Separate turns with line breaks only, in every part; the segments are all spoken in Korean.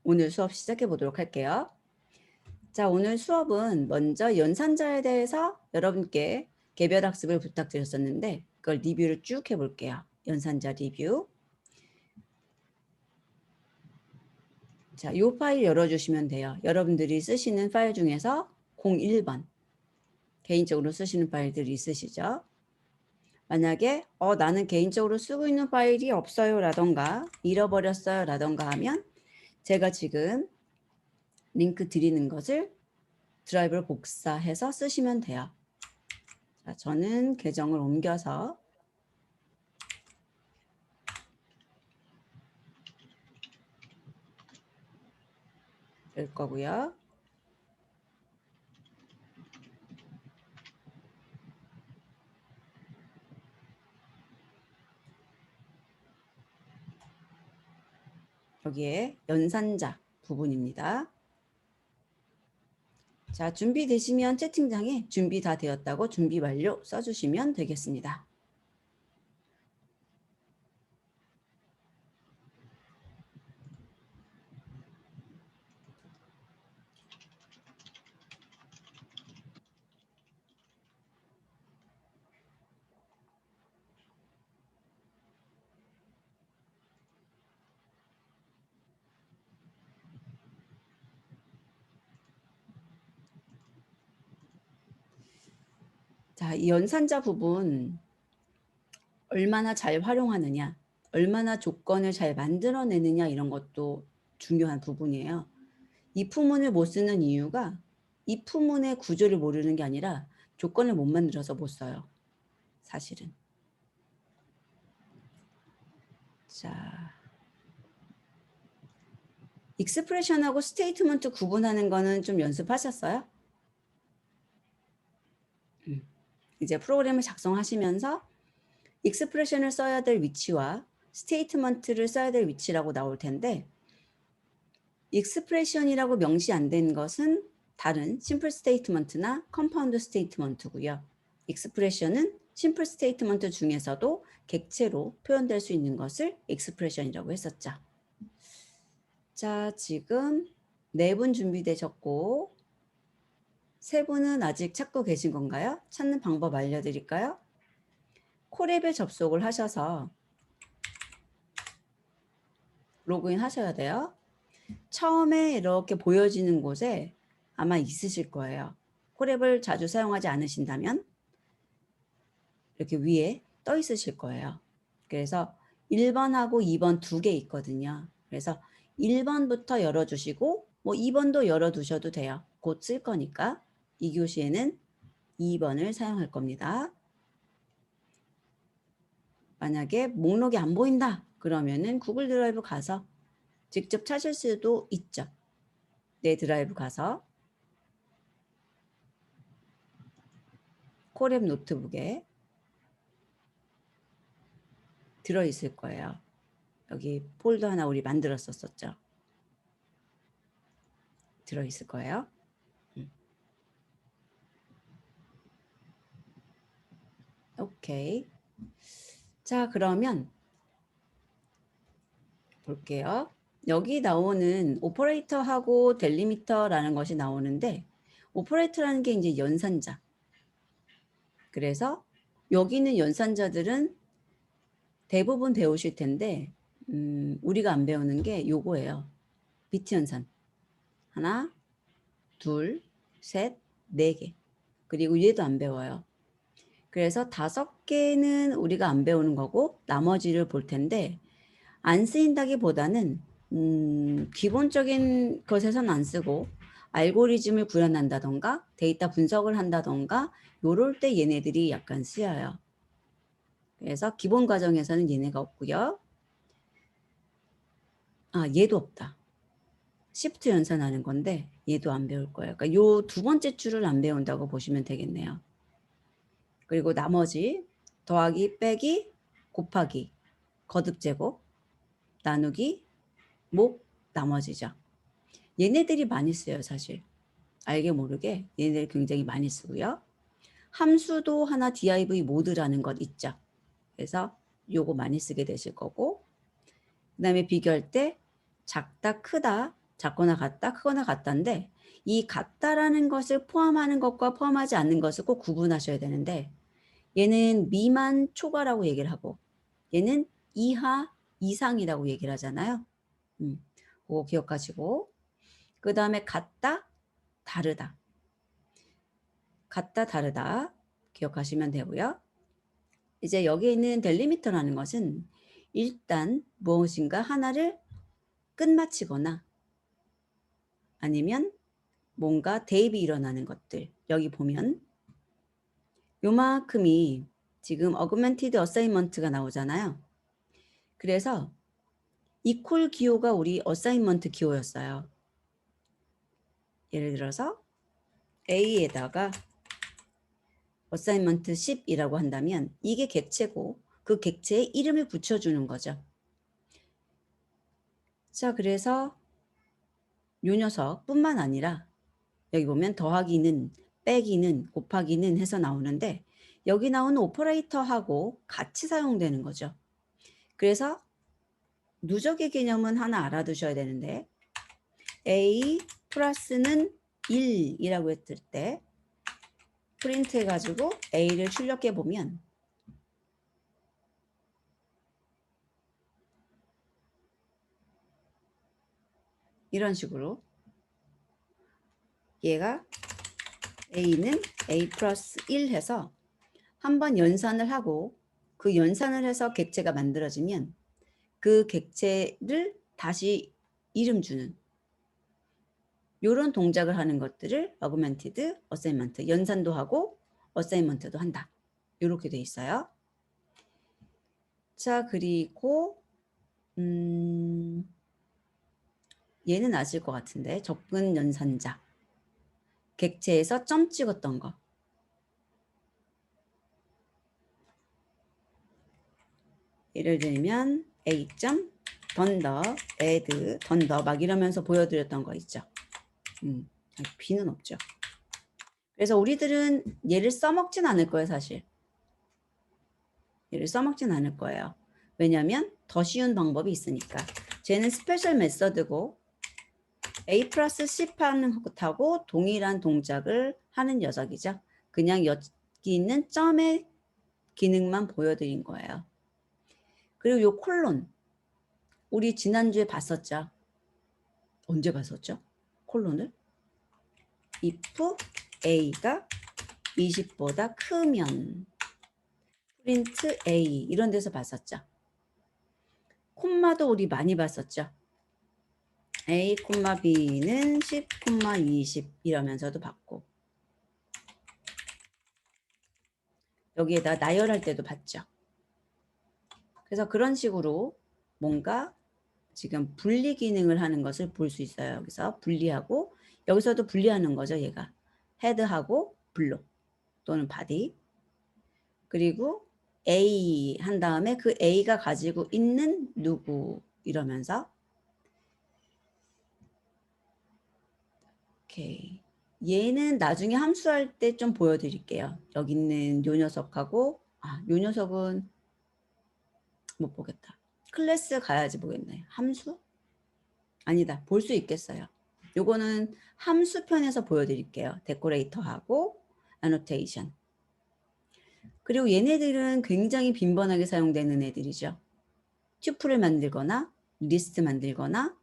오늘 수업 시작해 보도록 할게요. 자, 오늘 수업은 먼저 연산자에 대해서 여러분께 개별 학습을 부탁드렸었는데 그걸 리뷰를 쭉 해볼게요. 연산자 리뷰. 자, 이 파일 열어주시면 돼요. 여러분들이 쓰시는 파일 중에서 01번 개인적으로 쓰시는 파일들이 있으시죠? 만약에 나는 개인적으로 쓰고 있는 파일이 없어요 라던가 잃어버렸어요 라던가 하면 제가 지금 링크 드리는 것을 드라이브를 복사해서 쓰시면 돼요. 자, 저는 계정을 옮겨서 될 거고요. 여기에 연산자 부분입니다. 자, 준비되시면 채팅창에 준비 다 되었다고 준비 완료 써주시면 되겠습니다. 자, 이 연산자 부분 얼마나 잘 활용하느냐, 얼마나 조건을 잘 만들어내느냐 이런 것도 중요한 부분이에요. if문을 못 쓰는 이유가 if문의 구조를 모르는 게 아니라 조건을 못 만들어서 못 써요. 사실은. 자, 익스프레션하고 스테이트먼트 구분하는 거는 좀 연습하셨어요? 이제 프로그램을 작성하시면서 익스프레션을 써야 될 위치와 스테이트먼트를 써야 될 위치라고 나올 텐데 익스프레션이라고 명시 안 된 것은 다른 심플 스테이트먼트나 컴파운드 스테이트먼트고요. 익스프레션은 심플 스테이트먼트 중에서도 객체로 표현될 수 있는 것을 익스프레션이라고 했었죠. 자, 지금 4분 준비되셨고 3분은 아직 찾고 계신 건가요? 찾는 방법 알려드릴까요? 콜앱에 접속을 하셔서 로그인 하셔야 돼요. 처음에 이렇게 보여지는 곳에 아마 있으실 거예요. 콜앱을 자주 사용하지 않으신다면 이렇게 위에 떠 있으실 거예요. 그래서 1번하고 2번 2개 있거든요. 그래서 1번부터 열어주시고 뭐 2번도 열어두셔도 돼요. 곧 쓸 거니까. 2교시에는 2번을 사용할 겁니다. 만약에 목록이 안 보인다 그러면은 구글 드라이브 가서 직접 찾을 수도 있죠. 내 드라이브 가서 콜앱 노트북에 들어있을 거예요. 여기 폴더 하나 우리 만들었었죠. 들어있을 거예요. 오케이. 자, 그러면 볼게요. 여기 나오는 오퍼레이터하고 델리미터라는 것이 나오는데 오퍼레이터라는 게 이제 연산자. 그래서 여기 있는 연산자들은 대부분 배우실 텐데 우리가 안 배우는 게 요거예요. 비트 연산. 하나, 둘, 셋, 4개. 그리고 얘도 안 배워요. 그래서 5개는 우리가 안 배우는 거고 나머지를 볼 텐데 안 쓰인다기보다는 기본적인 것에서는 안 쓰고 알고리즘을 구현한다던가 데이터 분석을 한다던가 요럴 때 얘네들이 약간 쓰여요. 그래서 기본 과정에서는 얘네가 없고요. 아, 얘도 없다. 시프트 연산하는 건데 얘도 안 배울 거예요. 그러니까 요 2번째 줄을 안 배운다고 보시면 되겠네요. 그리고 나머지 더하기, 빼기, 곱하기, 거듭 제곱, 나누기, 목, 나머지죠. 얘네들이 많이 쓰여요, 사실. 알게 모르게 얘네들 굉장히 많이 쓰고요. 함수도 하나 div 모드라는 것 있죠. 그래서 요거 많이 쓰게 되실 거고 그 다음에 비교할 때 작다, 크다 작거나 같다, 크거나 같다인데 이 같다라는 것을 포함하는 것과 포함하지 않는 것을 꼭 구분하셔야 되는데 얘는 미만, 초과라고 얘기를 하고 얘는 이하, 이상이라고 얘기를 하잖아요. 그거 기억하시고 그 다음에 같다, 다르다. 같다, 다르다 기억하시면 되고요. 이제 여기에 있는 델리미터라는 것은 일단 무엇인가 하나를 끝마치거나 아니면 뭔가 대입이 일어나는 것들. 여기 보면 요만큼이 지금 어그멘티드 어사인먼트가 나오잖아요. 그래서 이퀄 기호가 우리 어사인먼트 기호였어요. 예를 들어서 A에다가 어사인먼트 10이라고 한다면 이게 객체고 그 객체에 이름을 붙여주는 거죠. 자, 그래서 요 녀석뿐만 아니라 여기 보면 더하기는, 빼기는, 곱하기는 해서 나오는데 여기 나오는 오퍼레이터하고 같이 사용되는 거죠. 그래서 누적의 개념은 하나 알아두셔야 되는데 A 플러스는 1이라고 했을 때 프린트 해가지고 A를 출력해 보면 이런 식으로 얘가 A는 A 플러스 1 해서 한번 연산을 하고 그 연산을 해서 객체가 만들어지면 그 객체를 다시 이름 주는 이런 동작을 하는 것들을 어그멘티드 어사인먼트, 연산도 하고 어사인먼트도 한다. 이렇게 돼 있어요. 자, 그리고 얘는 아실 것 같은데 접근 연산자 객체에서 점 찍었던 거. 예를 들면 A 점 던더 애드 던더 막 이러면서 보여드렸던 거 있죠. B는 없죠. 그래서 우리들은 얘를 써먹진 않을 거예요, 사실. 얘를 써먹진 않을 거예요. 왜냐하면 더 쉬운 방법이 있으니까. 쟤는 스페셜 메서드고 A 플러스 10 하는 것하고 동일한 동작을 하는 녀석이죠. 그냥 여기 있는 점의 기능만 보여드린 거예요. 그리고 요 콜론 우리 지난주에 봤었죠. 언제 봤었죠? 콜론을? if a가 20보다 크면 프린트 a 이런 데서 봤었죠. 콤마도 우리 많이 봤었죠. a, b는 10, 20 이러면서도 봤고 여기에다 나열할 때도 봤죠. 그래서 그런 식으로 뭔가 지금 분리 기능을 하는 것을 볼 수 있어요. 여기서 분리하고 여기서도 분리하는 거죠. 얘가 헤드하고 블록 또는 바디 그리고 A 한 다음에 그 A가 가지고 있는 누구 이러면서 오케이. 얘는 나중에 함수할 때 좀 보여드릴게요. 여기 있는 요 녀석하고 요 녀석은 못 보겠다. 클래스 가야지 보겠네. 함수? 아니다. 볼 수 있겠어요. 요거는 함수 편에서 보여드릴게요. 데코레이터하고 애노테이션. 그리고 얘네들은 굉장히 빈번하게 사용되는 애들이죠. 튜플을 만들거나 리스트 만들거나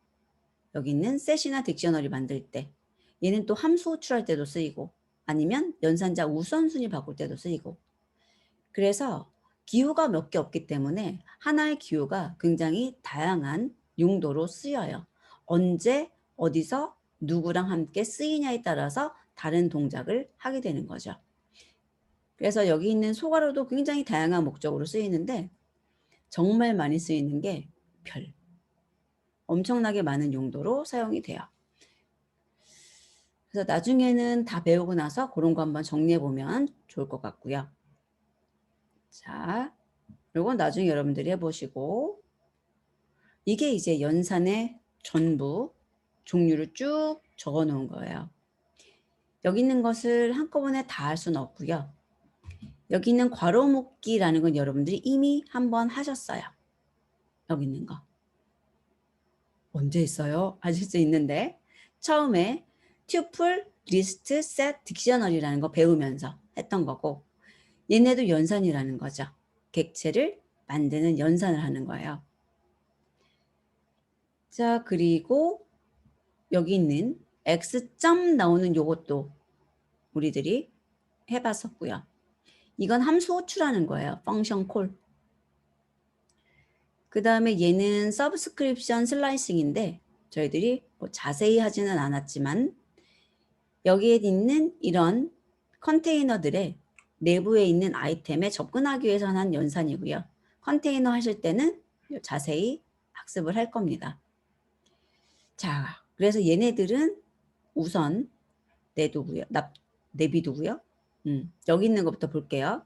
여기 있는 셋이나 딕셔너리 만들 때 얘는 또 함수 호출할 때도 쓰이고 아니면 연산자 우선순위 바꿀 때도 쓰이고 그래서 기호가 몇 개 없기 때문에 하나의 기호가 굉장히 다양한 용도로 쓰여요. 언제 어디서 누구랑 함께 쓰이냐에 따라서 다른 동작을 하게 되는 거죠. 그래서 여기 있는 소괄호도 굉장히 다양한 목적으로 쓰이는데 정말 많이 쓰이는 게 별. 엄청나게 많은 용도로 사용이 돼요. 그래서 나중에는 다 배우고 나서 그런 거 한번 정리해 보면 좋을 것 같고요. 자, 이건 나중에 여러분들이 해보시고 이게 이제 연산의 전부 종류를 쭉 적어 놓은 거예요. 여기 있는 것을 한꺼번에 다 할 수는 없고요. 여기 있는 괄호 묶기라는 건 여러분들이 이미 한번 하셨어요. 여기 있는 거. 언제 했어요? 하실 수 있는데 처음에 튜플, 리스트, 셋, 딕셔너리라는 거 배우면서 했던 거고 얘네도 연산이라는 거죠. 객체를 만드는 연산을 하는 거예요. 자, 그리고 여기 있는 X점 나오는 요것도 우리들이 해봤었고요. 이건 함수 호출하는 거예요. 펑션 콜. 그 다음에 얘는 서브스크립션 슬라이싱인데 저희들이 뭐 자세히 하지는 않았지만 여기에 있는 이런 컨테이너들의 내부에 있는 아이템에 접근하기 위해서 한 연산이고요. 컨테이너 하실 때는 자세히 학습을 할 겁니다. 자, 그래서 얘네들은 우선 내비두고요. 여기 있는 것부터 볼게요.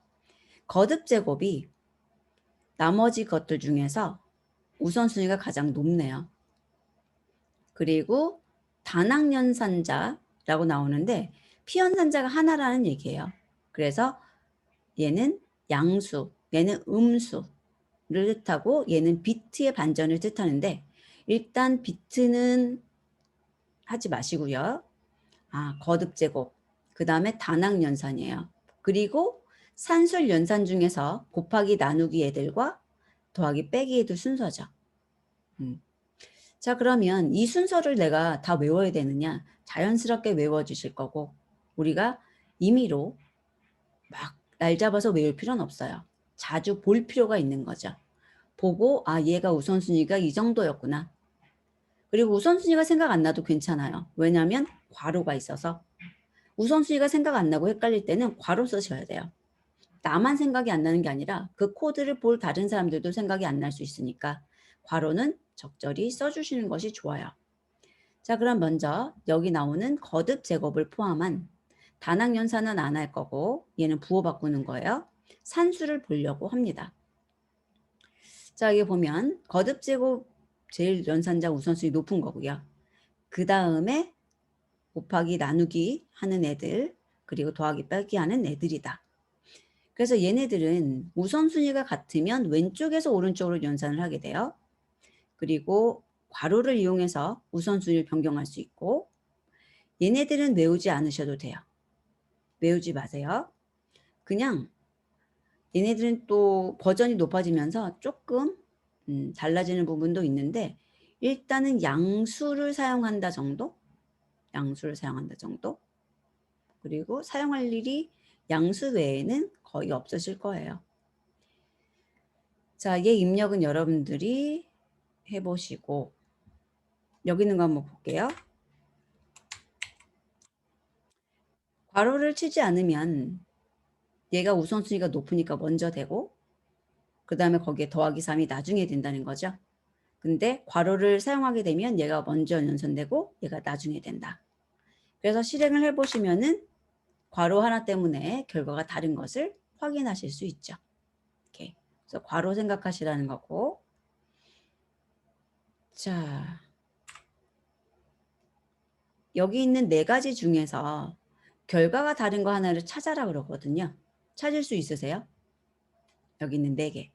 거듭 제곱이 나머지 것들 중에서 우선순위가 가장 높네요. 그리고 단학연산자라고 나오는데 피연산자가 하나라는 얘기예요. 그래서 얘는 양수, 얘는 음수를 뜻하고 얘는 비트의 반전을 뜻하는데 일단 비트는 하지 마시고요. 거듭 제곱, 그 다음에 단학연산이에요. 그리고 산술 연산 중에서 곱하기 나누기 애들과 더하기 빼기 애들 순서죠. 자, 그러면 이 순서를 내가 다 외워야 되느냐? 자연스럽게 외워주실 거고 우리가 임의로 막 날 잡아서 외울 필요는 없어요. 자주 볼 필요가 있는 거죠. 보고 얘가 우선순위가 이 정도였구나. 그리고 우선순위가 생각 안 나도 괜찮아요. 왜냐하면 괄호가 있어서. 우선순위가 생각 안 나고 헷갈릴 때는 괄호 쓰셔야 돼요. 나만 생각이 안 나는 게 아니라 그 코드를 볼 다른 사람들도 생각이 안 날 수 있으니까 괄호는 적절히 써주시는 것이 좋아요. 자, 그럼 먼저 여기 나오는 거듭 제곱을 포함한 단학연산은 안 할 거고 얘는 부호 바꾸는 거예요. 산수를 보려고 합니다. 자, 여기 보면 거듭 제곱 제일 연산자 우선순위 높은 거고요. 그 다음에 곱하기 나누기 하는 애들 그리고 더하기 빼기 하는 애들이다. 그래서 얘네들은 우선순위가 같으면 왼쪽에서 오른쪽으로 연산을 하게 돼요. 그리고 괄호를 이용해서 우선순위를 변경할 수 있고 얘네들은 외우지 않으셔도 돼요. 외우지 마세요. 그냥 얘네들은 또 버전이 높아지면서 조금 달라지는 부분도 있는데 일단은 양수를 사용한다 정도? 양수를 사용한다 정도? 그리고 사용할 일이 양수 외에는 거의 없으실 거예요. 자, 얘 입력은 여러분들이 해보시고 여기 있는 거 한번 볼게요. 괄호를 치지 않으면 얘가 우선순위가 높으니까 먼저 되고 그 다음에 거기에 더하기 3이 나중에 된다는 거죠. 근데 괄호를 사용하게 되면 얘가 먼저 연산되고 얘가 나중에 된다. 그래서 실행을 해보시면은 괄호 하나 때문에 결과가 다른 것을 확인하실 수 있죠. 이렇게. 그래서 괄호 생각하시라는 거고. 자, 여기 있는 네 가지 중에서 결과가 다른 거 하나를 찾아라 그러거든요. 찾을 수 있으세요? 여기 있는 네 개.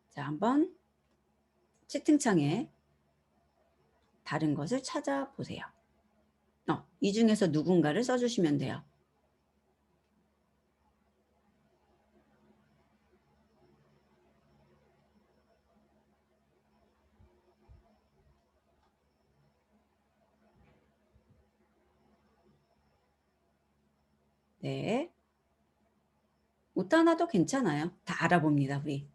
자, 한번 채팅창에 다른 것을 찾아보세요. 이 중에서 누군가를 써주시면 돼요. 네. 못하나도 괜찮아요. 다 알아봅니다, 우리.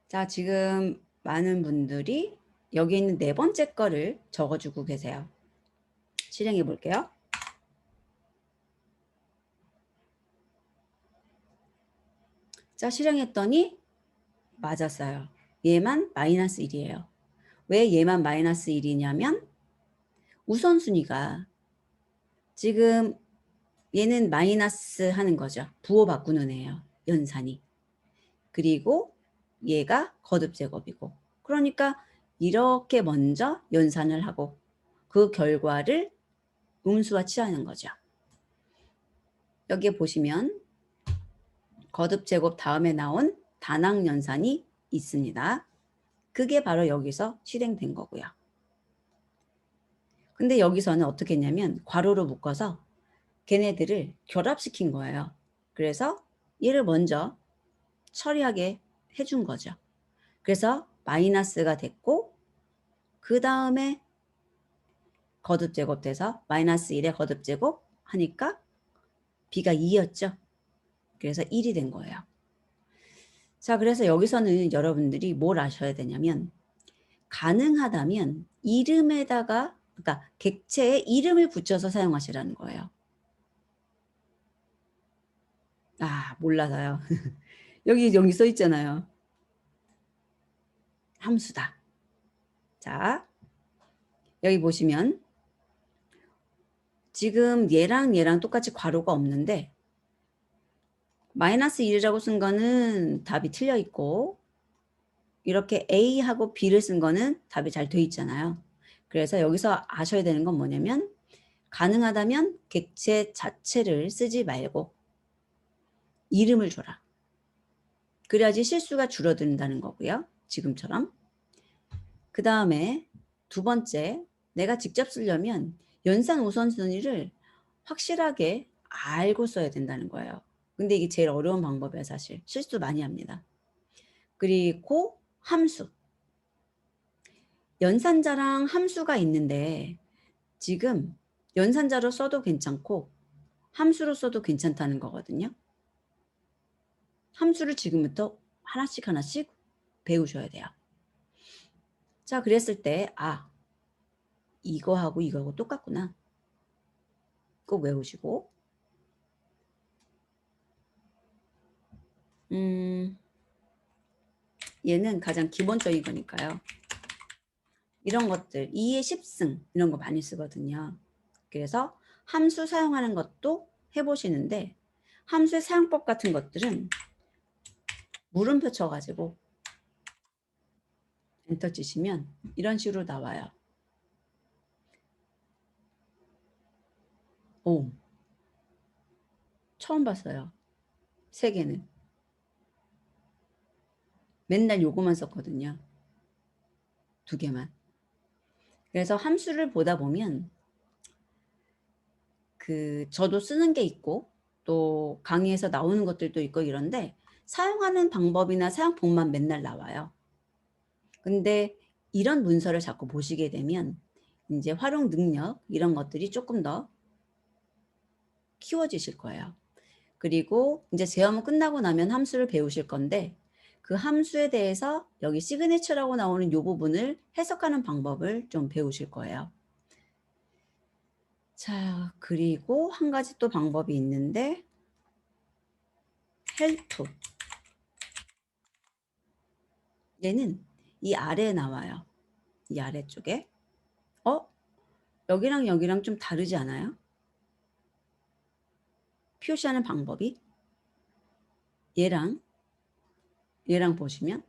자, 지금 많은 분들이 여기 있는 네 번째 거를 적어주고 계세요. 실행해 볼게요. 자, 실행했더니 맞았어요. 얘만 마이너스 1이에요. 왜 얘만 마이너스 1이냐면 우선순위가 지금 얘는 마이너스 하는 거죠. 부호 바꾸는 애예요. 연산이. 그리고 얘가 거듭 제곱이고. 그러니까 이렇게 먼저 연산을 하고 그 결과를 음수와 취하는 거죠. 여기에 보시면 거듭 제곱 다음에 나온 단항연산이 있습니다. 그게 바로 여기서 실행된 거고요. 근데 여기서는 어떻게 했냐면 괄호로 묶어서 걔네들을 결합시킨 거예요. 그래서 얘를 먼저 처리하게 해준 거죠. 그래서 마이너스가 됐고 그 다음에 거듭 제곱돼서 마이너스 1의 거듭 제곱 하니까 b가 2였죠. 그래서 1이 된 거예요. 자, 그래서 여기서는 여러분들이 뭘 아셔야 되냐면 가능하다면 이름에다가 그러니까 객체에 이름을 붙여서 사용하시라는 거예요. 아, 몰라서요. 여기 써 있잖아요. 함수다. 자, 여기 보시면 지금 얘랑 똑같이 괄호가 없는데 마이너스 1이라고 쓴 거는 답이 틀려 있고 이렇게 A하고 B를 쓴 거는 답이 잘 돼 있잖아요. 그래서 여기서 아셔야 되는 건 뭐냐면 가능하다면 객체 자체를 쓰지 말고 이름을 줘라. 그래야지 실수가 줄어든다는 거고요. 지금처럼. 그 다음에 두 번째, 내가 직접 쓰려면 연산 우선순위를 확실하게 알고 써야 된다는 거예요. 근데 이게 제일 어려운 방법이에요, 사실. 실수 많이 합니다. 그리고 함수. 연산자랑 함수가 있는데 지금 연산자로 써도 괜찮고 함수로 써도 괜찮다는 거거든요. 함수를 지금부터 하나씩 배우셔야 돼요. 자, 그랬을 때 이거하고 똑같구나. 꼭 외우시고 얘는 가장 기본적인 거니까요. 이런 것들 2의 10승 이런 거 많이 쓰거든요. 그래서 함수 사용하는 것도 해보시는데 함수의 사용법 같은 것들은 물음표 쳐가지고 엔터 치시면 이런 식으로 나와요. 오, 처음 봤어요. 세 개는. 맨날 요거만 썼거든요. 두 개만. 그래서 함수를 보다 보면 저도 쓰는 게 있고 또 강의에서 나오는 것들도 있고 이런데 사용하는 방법이나 사용법만 맨날 나와요. 근데 이런 문서를 자꾸 보시게 되면 이제 활용 능력 이런 것들이 조금 더 키워지실 거예요. 그리고 이제 제어문 끝나고 나면 함수를 배우실 건데 그 함수에 대해서 여기 시그니처라고 나오는 이 부분을 해석하는 방법을 좀 배우실 거예요. 자, 그리고 한 가지 또 방법이 있는데 헬프. 얘는 이 아래에 나와요. 이 아래쪽에. 여기랑 여기랑 좀 다르지 않아요? 표시하는 방법이 얘랑 보시면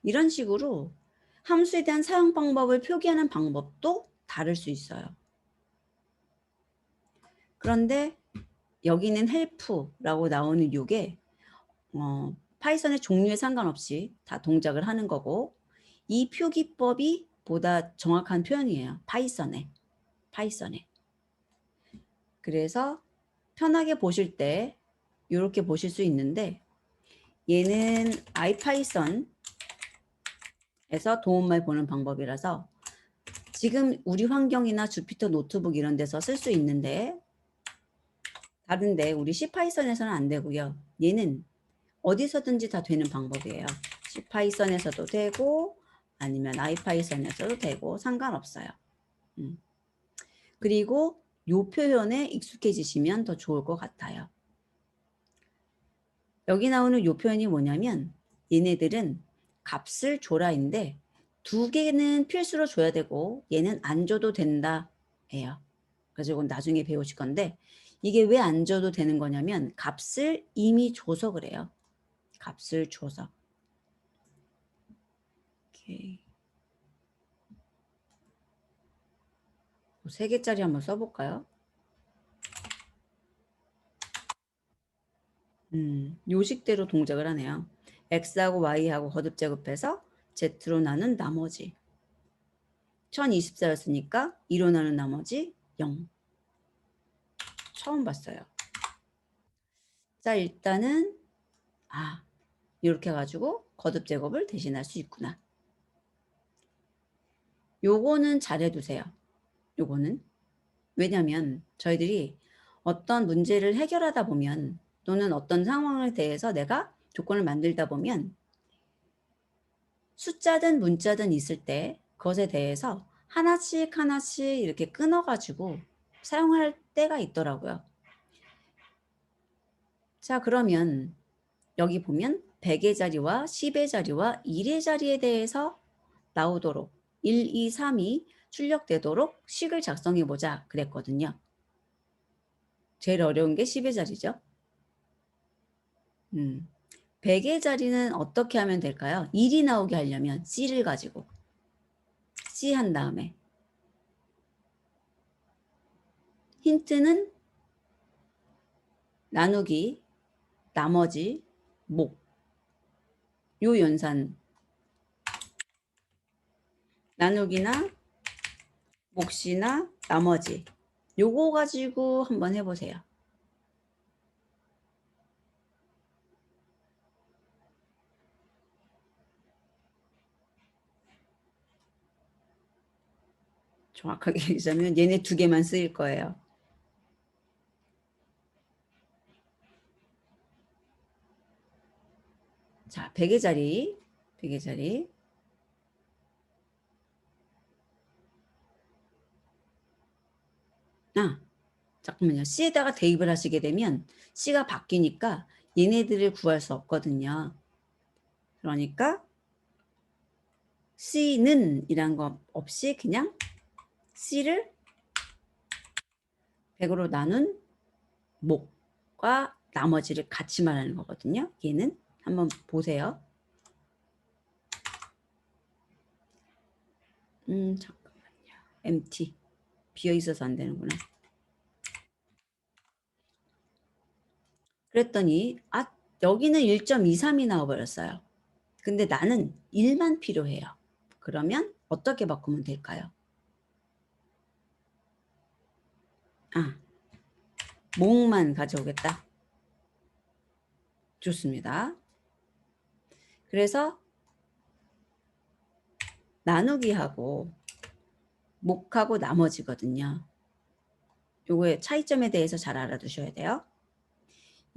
이런 식으로 함수에 대한 사용 방법을 표기하는 방법도 다를 수 있어요. 그런데 여기는 헬프라고 나오는 요게 파이썬의 종류에 상관없이 다 동작을 하는 거고 이 표기법이 보다 정확한 표현이에요. 파이썬에. 그래서 편하게 보실 때 이렇게 보실 수 있는데 얘는 아이파이썬에서 도움말 보는 방법이라서 지금 우리 환경이나 주피터 노트북 이런 데서 쓸 수 있는데 다른데 우리 C파이썬에서는 안 되고요. 얘는 어디서든지 다 되는 방법이에요. C파이썬에서도 되고 아니면 아이파이썬에서도 되고 상관없어요. 그리고 요 표현에 익숙해지시면 더 좋을 것 같아요. 여기 나오는 요 표현이 뭐냐면 얘네들은 값을 줘라인데 두 개는 필수로 줘야 되고 얘는 안 줘도 된다 예요. 그래서 이건 나중에 배우실 건데 이게 왜 안 줘도 되는 거냐면 값을 이미 줘서 그래요. 값을 줘서. 오케이. 3개짜리 한번 써볼까요? 요식대로 동작을 하네요. X하고 Y하고 거듭제곱해서 Z로 나눈 나머지 1024였으니까 2로 나눈 나머지 0. 처음 봤어요. 자, 일단은 이렇게 해가지고 거듭제곱을 대신할 수 있구나. 요거는 잘 해두세요. 요거는. 왜냐면 저희들이 어떤 문제를 해결하다 보면 또는 어떤 상황에 대해서 내가 조건을 만들다 보면 숫자든 문자든 있을 때 그것에 대해서 하나씩 이렇게 끊어가지고 사용할 때가 있더라고요. 자, 그러면 여기 보면 100의 자리와 10의 자리와 1의 자리에 대해서 나오도록 1, 2, 3이 출력되도록 식을 작성해보자 그랬거든요. 제일 어려운 게 10의 자리죠. 100의 자리는 어떻게 하면 될까요? 1이 나오게 하려면 C를 가지고 C 한 다음에 힌트는 나누기, 나머지, 목. 요 연산 나누기나 몫이나 나머지 요거 가지고 한번 해보세요. 정확하게 얘기하자면 얘네 2개만 쓰일 거예요. 자, 100의 자리, 100의 자리. 잠깐만요. C에다가 대입을 하시게 되면 C가 바뀌니까 얘네들을 구할 수 없거든요. 그러니까 C는 이란 거 없이 그냥 C를 100으로 나눈 목과 나머지를 같이 말하는 거거든요. 얘는 한번 보세요. 잠깐만요. empty. 비어 있어서 안 되는구나. 그랬더니 여기는 1.23이 나와버렸어요. 근데 나는 1만 필요해요. 그러면 어떻게 바꾸면 될까요? 목만 가져오겠다. 좋습니다. 그래서 나누기하고 목하고 나머지거든요. 요거의 차이점에 대해서 잘 알아두셔야 돼요.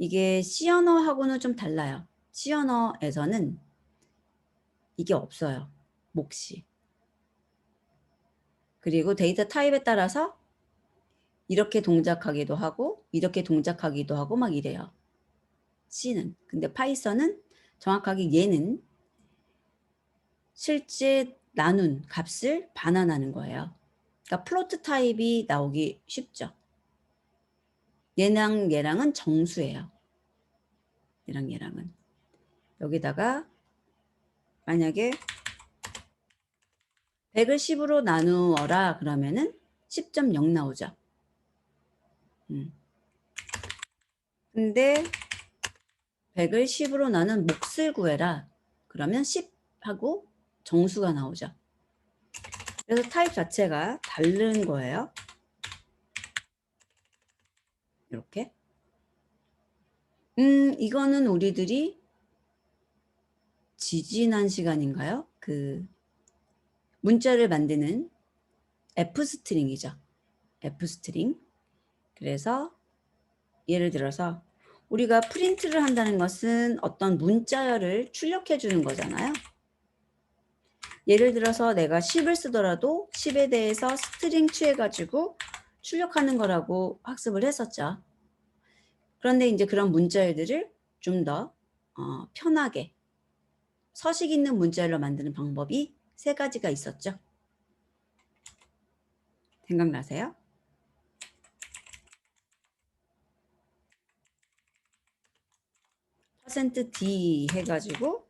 이게 C 언어하고는 좀 달라요. C 언어에서는 이게 없어요. 몫이. 그리고 데이터 타입에 따라서 이렇게 동작하기도 하고 이렇게 동작하기도 하고 막 이래요. C는. 근데 파이썬은 정확하게 얘는 실제 나눈 값을 반환하는 거예요. 그러니까 플로트 타입이 나오기 쉽죠. 얘랑은 정수예요. 얘랑은. 여기다가 만약에 100을 10으로 나누어라 그러면은 10.0 나오죠. 근데 100을 10으로 나눈 몫을 구해라 그러면 10하고 정수가 나오죠. 그래서 타입 자체가 다른 거예요. 이렇게. 이거는 우리들이 지난 시간인가요? 그 문자를 만드는 F스트링이죠. F스트링. 그래서 예를 들어서 우리가 프린트를 한다는 것은 어떤 문자열을 출력해 주는 거잖아요. 예를 들어서 내가 10을 쓰더라도 10에 대해서 스트링 취해가지고 출력하는 거라고 학습을 했었죠. 그런데 이제 그런 문자열들을 좀 더 편하게 서식 있는 문자열로 만드는 방법이 3가지가 있었죠. 생각나세요? %d 해가지고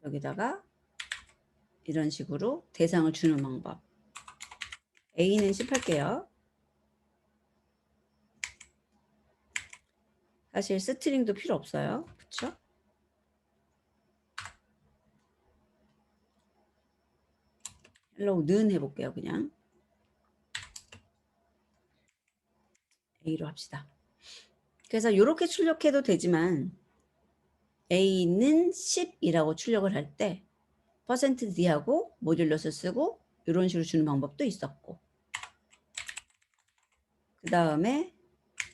여기다가 이런 식으로 대상을 주는 방법. A는 10 할게요. 사실 스트링도 필요 없어요. 그쵸? 헬로우는 해볼게요. 그냥 A로 합시다. 그래서 이렇게 출력해도 되지만 A는 10이라고 출력을 할 때 %D하고 모듈러스 쓰고 이런 식으로 주는 방법도 있었고, 그 다음에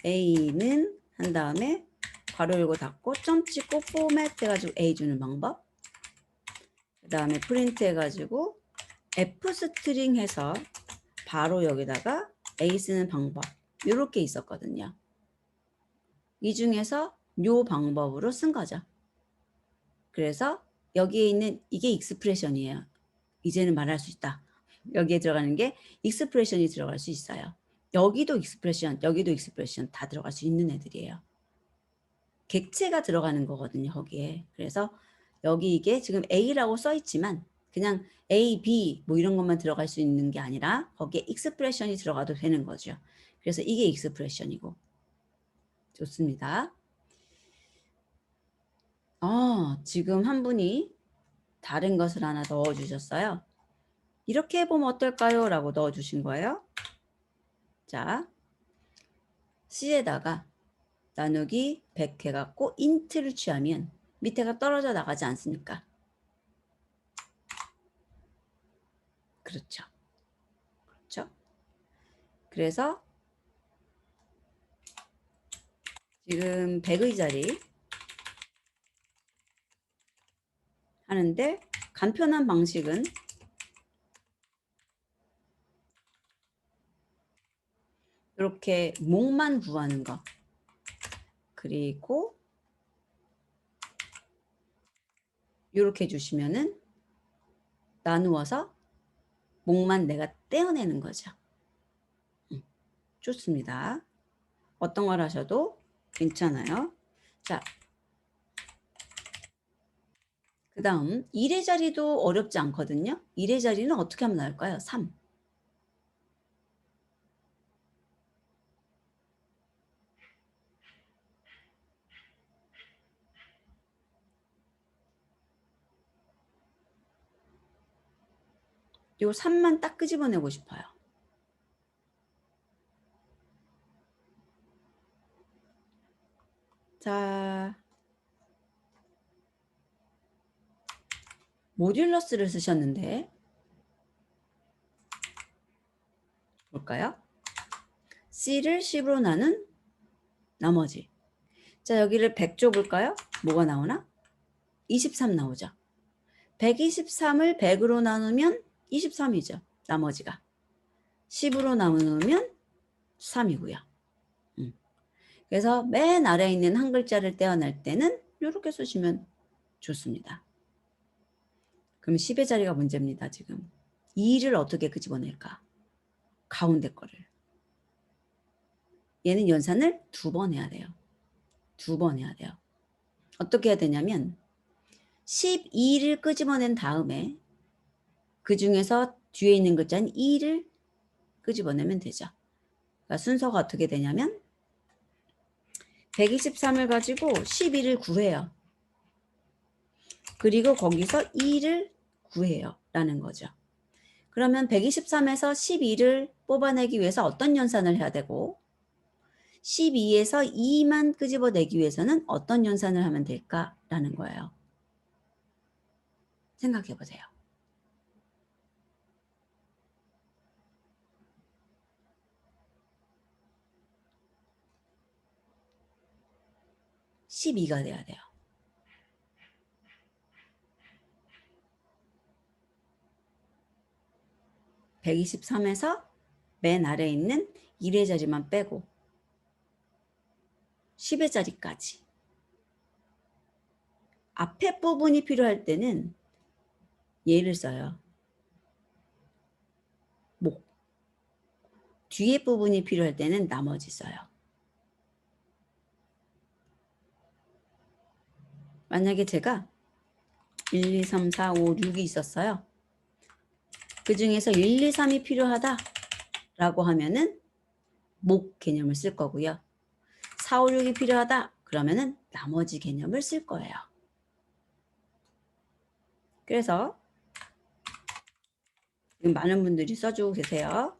A는 한 다음에 괄호 열고 닫고 점 찍고 포맷 해가지고 A 주는 방법, 그 다음에 프린트 해가지고 F 스트링 해서 바로 여기다가 A 쓰는 방법, 이렇게 있었거든요. 이 중에서 요 방법으로 쓴 거죠. 그래서 여기에 있는 이게 익스프레션이에요. 이제는 말할 수 있다. 여기에 들어가는 게 익스프레션이 들어갈 수 있어요. 여기도 익스프레션, 여기도 익스프레션 다 들어갈 수 있는 애들이에요. 객체가 들어가는 거거든요, 거기에. 그래서 여기 이게 지금 A라고 써 있지만 그냥 A, B 뭐 이런 것만 들어갈 수 있는 게 아니라 거기에 익스프레션이 들어가도 되는 거죠. 그래서 이게 익스프레션이고. 좋습니다. 지금 한 분이 다른 것을 하나 넣어주셨어요. 이렇게 해보면 어떨까요? 라고 넣어주신 거예요. 자, C에다가 나누기 100 해갖고 인트를 취하면 밑에가 떨어져 나가지 않습니까? 그렇죠. 그렇죠. 그래서 지금 100의 자리 하는데 간편한 방식은 이렇게 목만 구하는 거, 그리고 이렇게 주시면은 나누어서 목만 내가 떼어내는 거죠. 좋습니다. 어떤 걸 하셔도 괜찮아요. 자, 그 다음 1의 자리도 어렵지 않거든요. 1의 자리는 어떻게 하면 나올까요? 3. 요 3만 딱 끄집어내고 싶어요. 자, 모듈러스를 쓰셨는데 볼까요? C를 10으로 나눈 나머지. 자, 여기를 100 줘볼까요? 뭐가 나오나? 23 나오죠. 123을 100으로 나누면 23이죠. 나머지가. 10으로 나누면 3이고요. 그래서 맨 아래에 있는 한 글자를 떼어낼 때는 이렇게 쓰시면 좋습니다. 그럼 10의 자리가 문제입니다. 지금 2를 어떻게 끄집어낼까? 가운데 거를. 얘는 연산을 2번 해야 돼요. 2번 해야 돼요. 어떻게 해야 되냐면 12를 끄집어낸 다음에 그 중에서 뒤에 있는 글자는 2를 끄집어내면 되죠. 그러니까 순서가 어떻게 되냐면 123을 가지고 12를 구해요. 그리고 거기서 2를 구해요. 라는 거죠. 그러면 123에서 12를 뽑아내기 위해서 어떤 연산을 해야 되고 12에서 2만 끄집어내기 위해서는 어떤 연산을 하면 될까라는 거예요. 생각해 보세요. (12가) 돼야 돼요. (123에서) 맨 아래에 있는 1의 자리만 빼고 10의 자리까지. 앞에 부분이 필요할 때는 얘를 써요. 목. 뒤에 부분이 필요할 때는 나머지 써요. 만약에 제가 1, 2, 3, 4, 5, 6이 있었어요. 그 중에서 1, 2, 3이 필요하다. 라고 하면은 목 개념을 쓸 거고요. 4, 5, 6이 필요하다 그러면은 나머지 개념을 쓸 거예요. 그래서 지금 많은 분들이 써주고 계세요.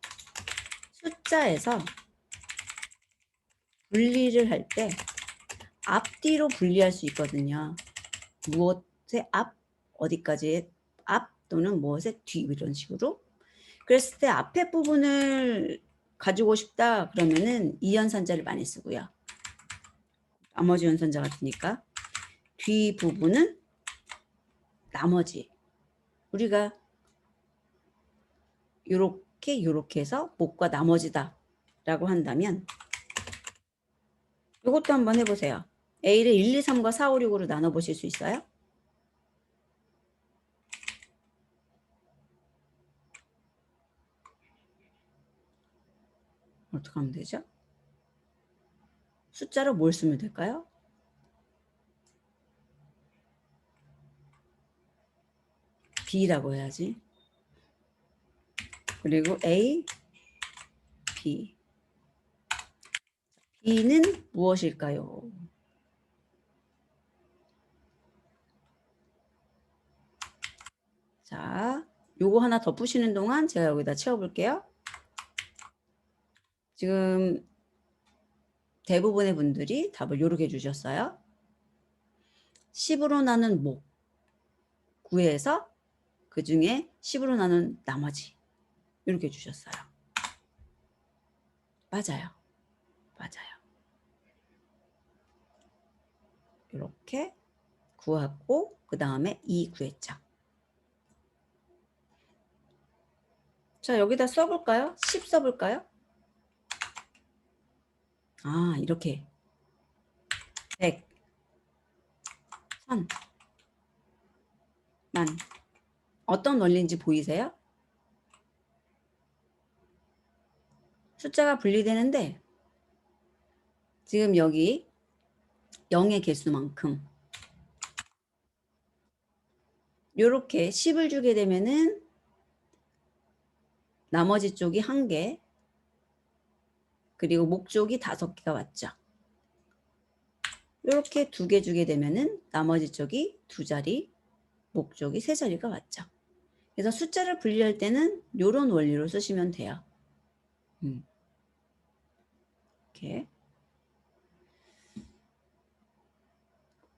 숫자에서 분리를 할 때 앞뒤로 분리할 수 있거든요. 무엇의 앞, 어디까지의 앞 또는 무엇의 뒤 이런 식으로. 그랬을 때 앞에 부분을 가지고 싶다 그러면은 이연산자를 많이 쓰고요. 나머지 연산자 같으니까 뒤 부분은 나머지 우리가 요렇게 해서 목과 나머지다 라고 한다면 이것도 한번 해보세요. A를 1, 2, 3과 4, 5, 6으로 나눠보실 수 있어요? 어떻게 하면 되죠? 숫자로 뭘 쓰면 될까요? B라고 해야지. 그리고 A, B. B는 무엇일까요? 자, 요거 하나 더 푸시는 동안 제가 여기다 채워볼게요. 지금 대부분의 분들이 답을 요렇게 주셨어요. 10으로 나눈 목 구해서 그 중에 10으로 나눈 나머지 이렇게 주셨어요. 맞아요. 맞아요. 이렇게 구하고 그 다음에 2 구했죠. 자, 여기다 써볼까요? 10 써볼까요? 아, 이렇게 100, 1000, 만. 어떤 원리인지 보이세요? 숫자가 분리되는데 지금 여기 0의 개수만큼 이렇게 10을 주게 되면은 나머지 쪽이 1개 그리고 목 쪽이 5개가 왔죠. 이렇게 2개 주게 되면은 나머지 쪽이 2자리, 목 쪽이 3자리가 왔죠. 그래서 숫자를 분리할 때는 이런 원리로 쓰시면 돼요. 이렇게.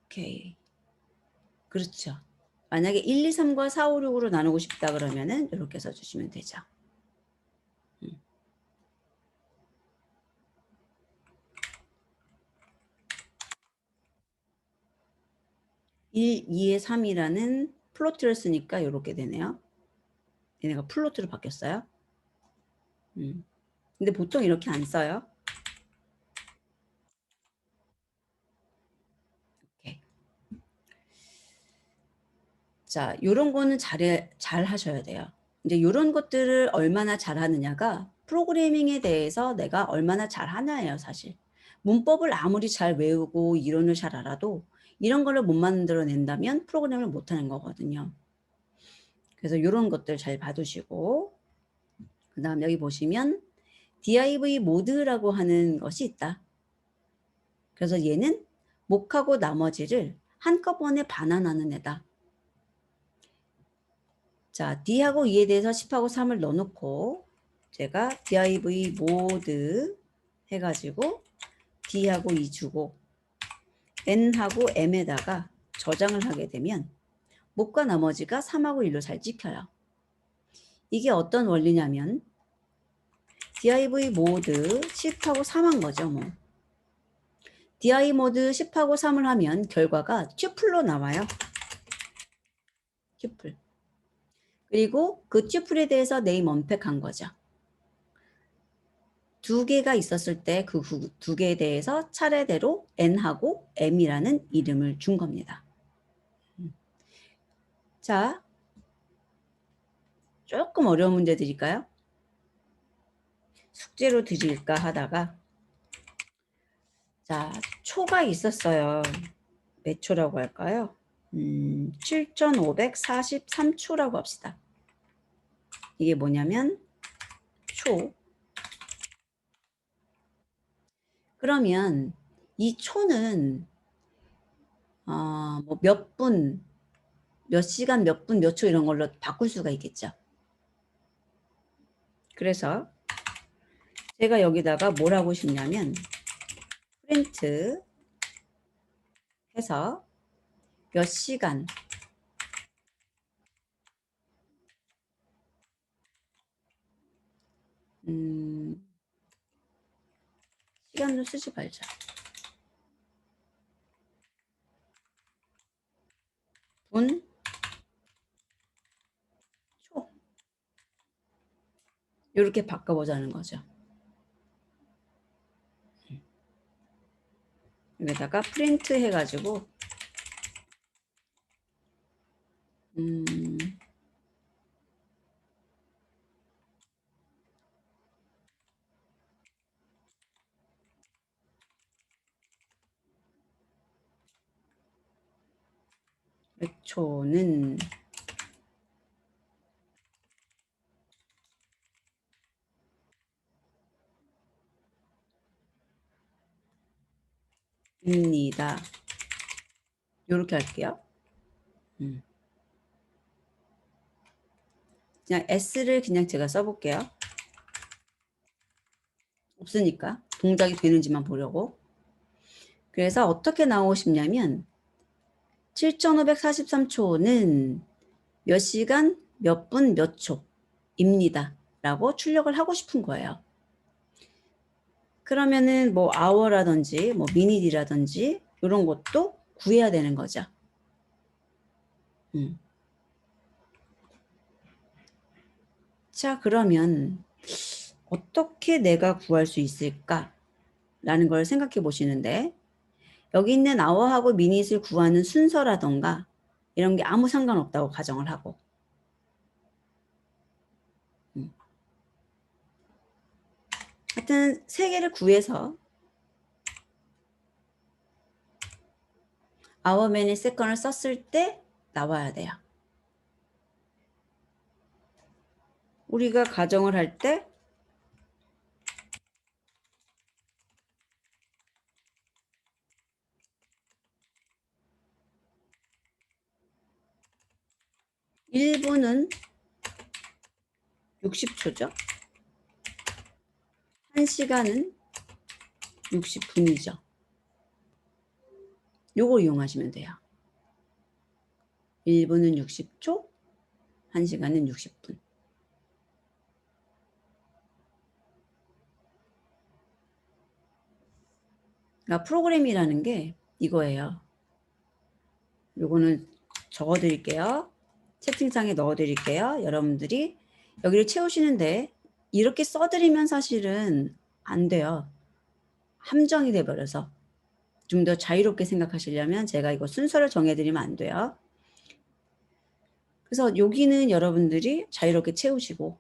오케이. 그렇죠. 만약에 1, 2, 3과 4, 5, 6으로 나누고 싶다 그러면은 이렇게 써주시면 되죠. 1, 2에 3이라는 플로트를 쓰니까 이렇게 되네요. 얘네가 플로트로 바뀌었어요. 근데 보통 이렇게 안 써요. 오케이. 자, 요런 거는 잘 하셔야 돼요. 이제 요런 것들을 얼마나 잘 하느냐가 프로그래밍에 대해서 내가 얼마나 잘 하냐예요, 사실. 문법을 아무리 잘 외우고 이론을 잘 알아도 이런 거를 못 만들어낸다면 프로그램을 못 하는 거거든요. 그래서 요런 것들 잘 봐두시고 그 다음 여기 보시면 div 모드라고 하는 것이 있다. 그래서 얘는 목하고 나머지를 한꺼번에 반환하는 애다. 자, D하고 E에 대해서 10하고 3을 넣어놓고 제가 div 모드 해가지고 D하고 E 주고 N하고 M에다가 저장을 하게 되면 목과 나머지가 3하고 1로 잘 찍혀요. 이게 어떤 원리냐면 div 모드 10하고 3한 거죠. 뭐. div 모드 10하고 3을 하면 결과가 튜플로 나와요. 튜플. 그리고 그 튜플에 대해서 네임 언팩한 거죠. 2개가 있었을 때 그 2개에 대해서 차례대로 N하고 M이라는 이름을 준 겁니다. 자, 조금 어려운 문제 드릴까요? 숙제로 드릴까 하다가 자, 초가 있었어요. 몇 초라고 할까요? 7543초라고 합시다. 이게 뭐냐면 초 그러면 이 초는 뭐 몇 분, 몇 시간, 몇 분, 몇 초 이런 걸로 바꿀 수가 있겠죠. 그래서 제가 여기다가 뭘 하고 싶냐면 프린트 해서 몇 시간 시간도 쓰지 말자. 분, 초 이렇게 바꿔보자는 거죠. 여기다가 프린트 해가지고 몇 초는 입니다. 이렇게 할게요. 그냥 S를 그냥 제가 써볼게요. 없으니까 동작이 되는지만 보려고. 그래서 어떻게 나오고 싶냐면 7543초는 몇 시간 몇 분 몇 초입니다 라고 출력을 하고 싶은 거예요. 그러면은 뭐 hour라든지 뭐 minute이라든지 이런 것도 구해야 되는 거죠. 자, 그러면 어떻게 내가 구할 수 있을까? 라는 걸 생각해 보시는데 여기 있는 hour하고 minute을 구하는 순서라던가 이런 게 아무 상관없다고 가정을 하고 하여튼 세 개를 구해서 hour, minute, second을 썼을 때 나와야 돼요. 우리가 가정을 할 때 1분은 60초죠. 1시간은 60분이죠. 요걸 이용하시면 돼요. 1분은 60초, 1시간은 60분. 그러니까 프로그램이라는 게 이거예요. 요거는 적어드릴게요. 채팅창에 넣어드릴게요. 여러분들이 여기를 채우시는데 이렇게 써드리면 사실은 안 돼요. 함정이 돼버려서 좀 더 자유롭게 생각하시려면 제가 이거 순서를 정해드리면 안 돼요. 그래서 여기는 여러분들이 자유롭게 채우시고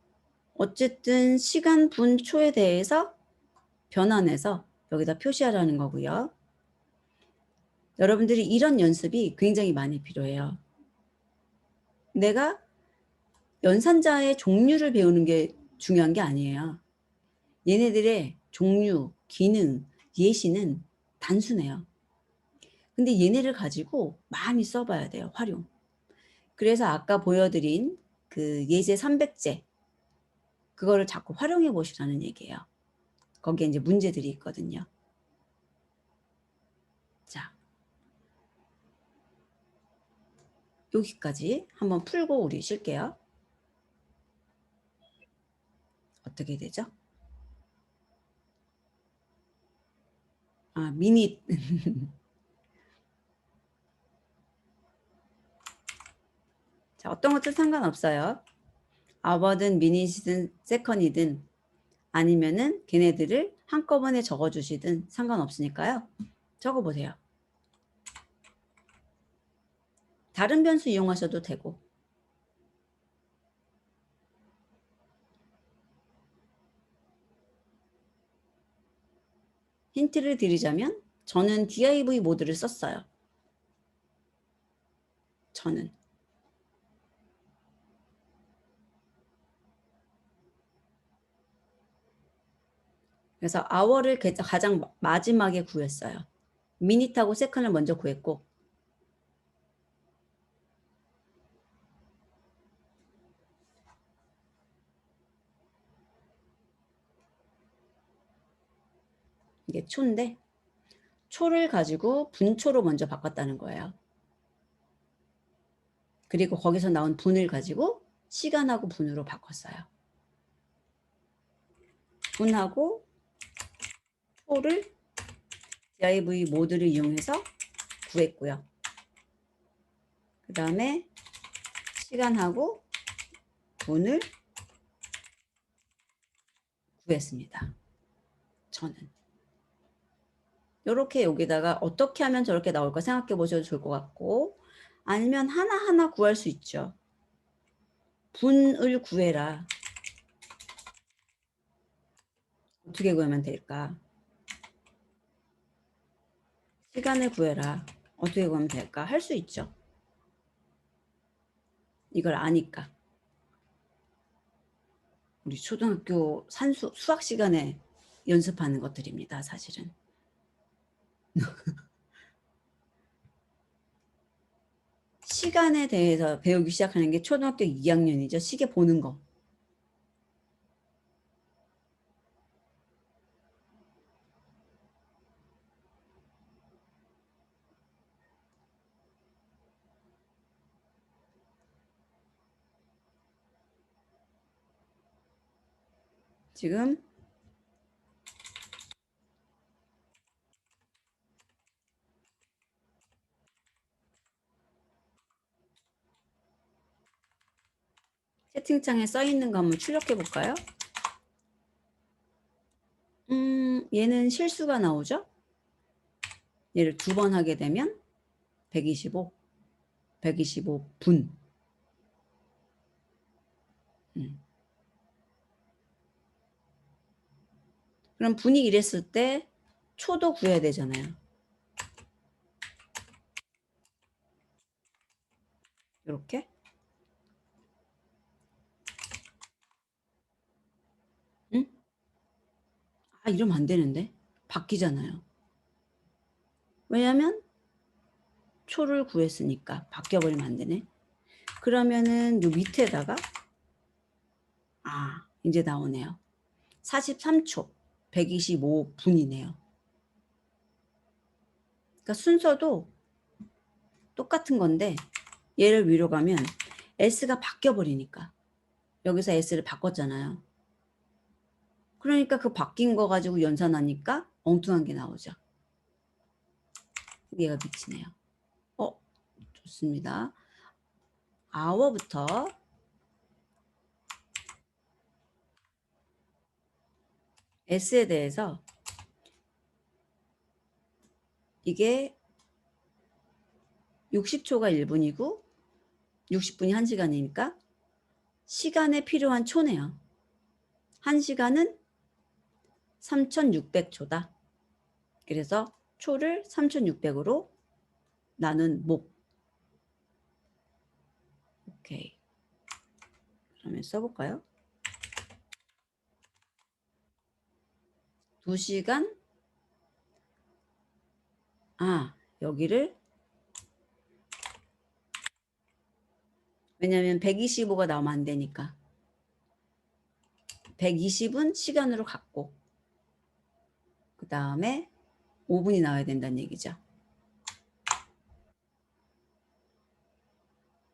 어쨌든 시간, 분, 초에 대해서 변환해서 여기다 표시하라는 거고요. 여러분들이 이런 연습이 굉장히 많이 필요해요. 내가 연산자의 종류를 배우는 게 중요한 게 아니에요. 얘네들의 종류, 기능, 예시는 단순해요. 근데 얘네를 가지고 많이 써봐야 돼요. 활용. 그래서 아까 보여드린 그 예제 300제 그거를 자꾸 활용해 보시라는 얘기예요. 거기에 이제 문제들이 있거든요. 자, 여기까지 한번 풀고 우리 쉴게요. 어떻게 되죠? 미닛. 자, 어떤 것도 상관없어요. 아워든 미닛이든 세컨이든 아니면은 걔네들을 한꺼번에 적어주시든 상관없으니까요. 적어보세요. 다른 변수 이용하셔도 되고. 힌트를 드리자면 저는 div 모드를 썼어요. 저는. 그래서 hour를 가장 마지막에 구했어요. minute하고 second을 먼저 구했고 이게 초인데 초를 가지고 분초로 먼저 바꿨다는 거예요. 그리고 거기서 나온 분을 가지고 시간하고 분으로 바꿨어요. 분하고 초를 div 모드를 이용해서 구했고요. 그 다음에 시간하고 분을 구했습니다. 저는 이렇게 여기다가 어떻게 하면 저렇게 나올까 생각해 보셔도 좋을 것 같고, 아니면 하나하나 구할 수 있죠. 분을 구해라. 어떻게 구하면 될까? 시간을 구해라. 어떻게 구하면 될까? 할 수 있죠. 이걸 아니까. 우리 초등학교 수학 시간에 연습하는 것들입니다, 사실은. 시간에 대해서 배우기 시작하는 게 초등학교 2학년이죠. 시계 보는 거. 지금 채팅창에 써 있는 거 한번 출력해 볼까요? 얘는 실수가 나오죠? 얘를 2번 하게 되면 125, 125분. 그럼 분이 이랬을 때 초도 구해야 되잖아요. 이렇게. 응? 아, 이러면 안 되는데. 바뀌잖아요. 왜냐면 초를 구했으니까 바뀌어버리면 안 되네. 그러면은 요 밑에다가 이제 나오네요. 43초 125분이네요. 그러니까 순서도 똑같은 건데 얘를 위로 가면 S가 바뀌어버리니까 여기서 S를 바꿨잖아요. 그러니까 그 바뀐 거 가지고 연산하니까 엉뚱한 게 나오죠. 얘가 미치네요. 좋습니다. hour부터 S에 대해서 이게 60초가 1분이고 60분이 1시간이니까 시간에 필요한 초네요. 1시간은 3600초다. 그래서 초를 3600으로 나눈 목. 오케이. 그러면 써볼까요? 2시간 여기를 왜냐면 125가 나오면 안 되니까 120은 시간으로 갖고 그 다음에 5분이 나와야 된다는 얘기죠.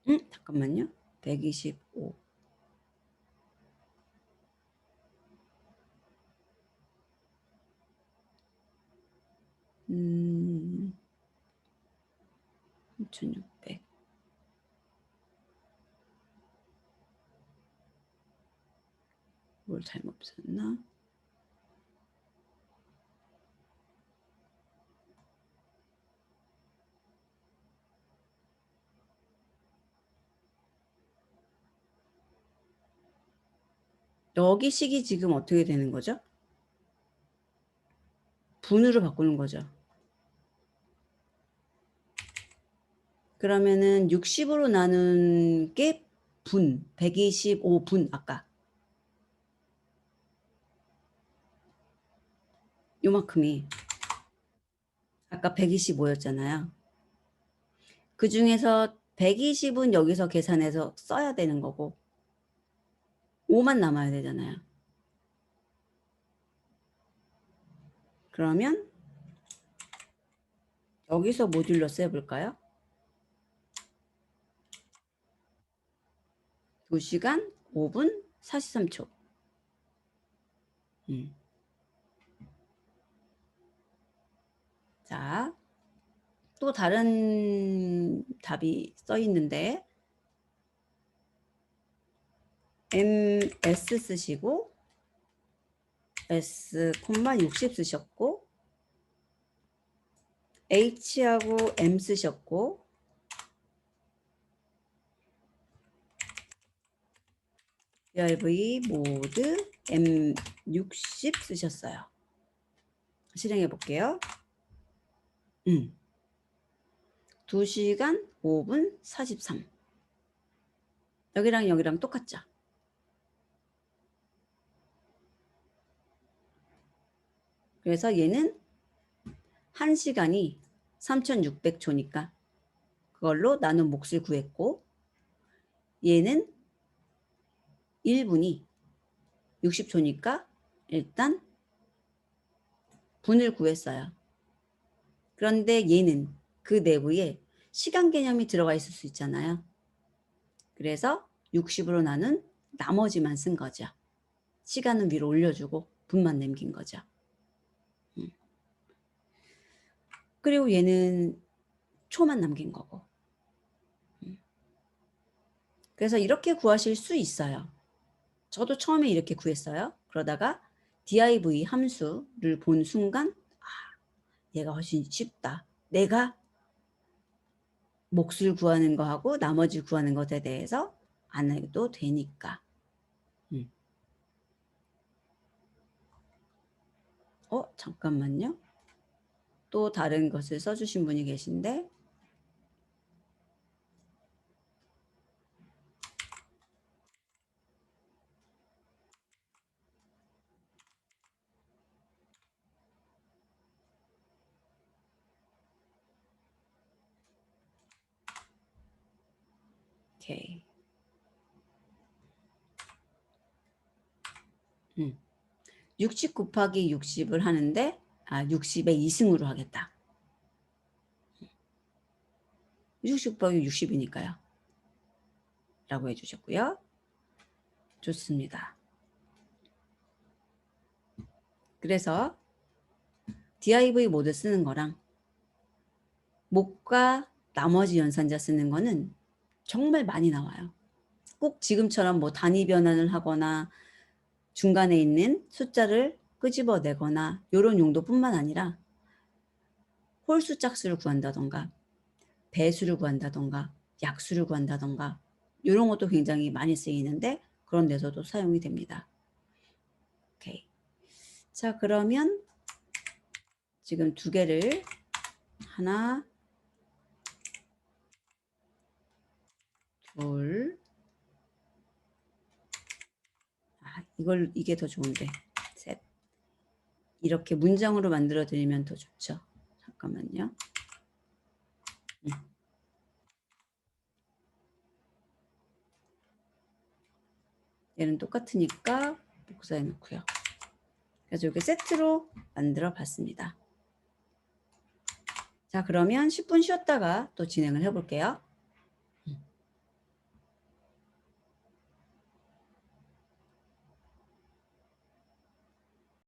잠깐만요. 125 3600 뭘 잘못 썼나? 여기 식이 지금 어떻게 되는 거죠? 분으로 바꾸는 거죠. 그러면은 60으로 나눈 게 분, 125분 아까. 요만큼이 아까 125였잖아요. 그 중에서 120은 여기서 계산해서 써야 되는 거고 5만 남아야 되잖아요. 그러면 여기서 모듈러스 해볼까요? 2시간 5분 43초. 자, 또 다른 답이 써 있는데 ms 쓰시고 s, 60 쓰셨고 h하고 m 쓰셨고 DIV 모드 M60 쓰셨어요. 실행해 볼게요. 2시간 5분 43. 여기랑 여기랑 똑같죠? 그래서 얘는 1시간이 3600초니까 그걸로 나눈 몫을 구했고 얘는 1분이 60초니까 일단 분을 구했어요. 그런데 얘는 그 내부에 시간 개념이 들어가 있을 수 있잖아요. 그래서 60으로 나눈 나머지만 쓴 거죠. 시간은 위로 올려주고 분만 남긴 거죠. 그리고 얘는 초만 남긴 거고. 그래서 이렇게 구하실 수 있어요. 저도 처음에 이렇게 구했어요. 그러다가 div 함수를 본 순간 얘가 훨씬 쉽다. 내가 몫을 구하는 거하고 나머지 구하는 것에 대해서 안 해도 되니까. 잠깐만요. 또 다른 것을 써주신 분이 계신데 오케이. 60 곱하기 60을 하는데 60의 2승으로 하겠다. 60 곱하기 60이니까요. 라고 해주셨고요. 좋습니다. 그래서 div 모드 쓰는 거랑 목과 나머지 연산자 쓰는 거는 정말 많이 나와요. 꼭 지금처럼 뭐 단위 변환을 하거나 중간에 있는 숫자를 끄집어내거나 이런 용도뿐만 아니라 홀수 짝수를 구한다던가 배수를 구한다던가 약수를 구한다던가 이런 것도 굉장히 많이 쓰이는데 그런 데서도 사용이 됩니다. 오케이. 자, 그러면 지금 두 개를 하나, 둘, 이게 더 좋은데 셋. 이렇게 문장으로 만들어 드리면 더 좋죠. 잠깐만요. 얘는 똑같으니까 복사해 놓고요. 그래서 이렇게 세트로 만들어 봤습니다. 자, 그러면 10분 쉬었다가 또 진행을 해볼게요.